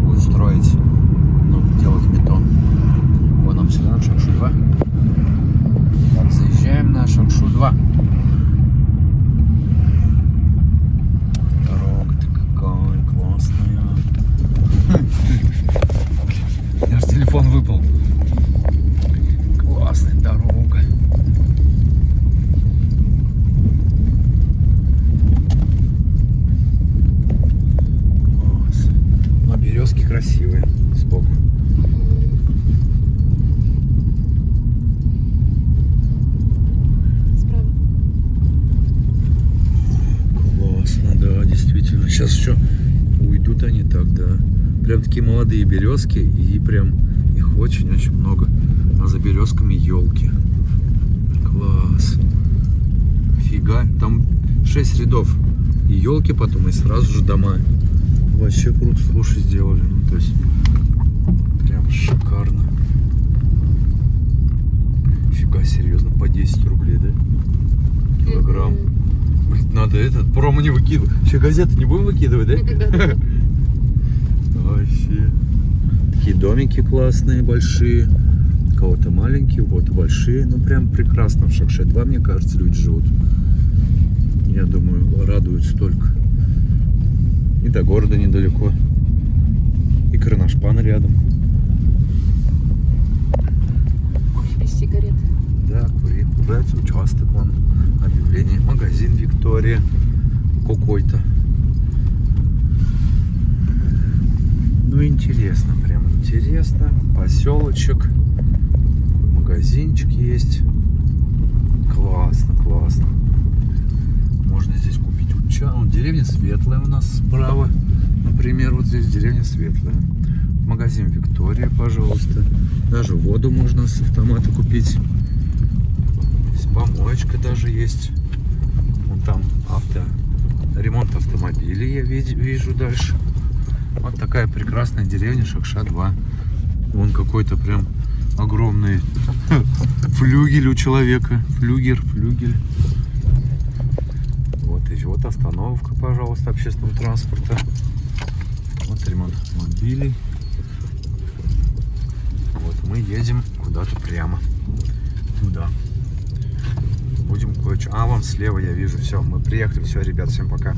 будут строить, ну, делать бетон. Вон нам сюда, на Шакшу 2. Так, заезжаем на Шакшу 2. Дорога-то какая классная. Аж телефон выпал. Классная дорога. Класс. Но березки красивые сбоку. Справа. Классно, да, действительно. Сейчас еще уйдут они так, да. Прям такие молодые березки, и прям их очень-очень много. А за березками елки. Класс. Фига. Там 6 рядов. И елки потом, и сразу же дома. Вообще круто, слушай, сделали. Ну, то есть, прям шикарно. Фига, серьезно, по 10 рублей, да? Килограмм. Блин, надо этот промо не выкидывать. Еще газеты не будем выкидывать, да? Вообще. Такие домики классные, большие. У кого-то маленькие, у кого-то большие. Ну, прям прекрасно в Шакше 2, мне кажется, люди живут. Я думаю, радуются только. И до города недалеко. И Карнашпан рядом. Ой, без сигарет. Да, кури. Нравится участок, вон. Объявление. Магазин Виктория. Какой-то. Ну, интересно, прям интересно. Поселочек. Магазинчик есть. Классно, классно. Можно здесь купить участок. Деревня Светлая у нас справа. Например, вот здесь деревня Светлая. Магазин Виктория, пожалуйста. Даже воду можно с автомата купить. Здесь помоечка даже есть. Вон там ремонт автомобилей я вижу дальше. Вот такая прекрасная деревня Шакша 2. Вон какой-то прям огромный флюгель у человека. Флюгель. Вот и вот остановка, пожалуйста, общественного транспорта. Вот ремонт автомобилей. Вот мы едем куда-то прямо туда. Будем кое-что. А, вон слева я вижу. Все, мы приехали. Все, ребят, всем пока.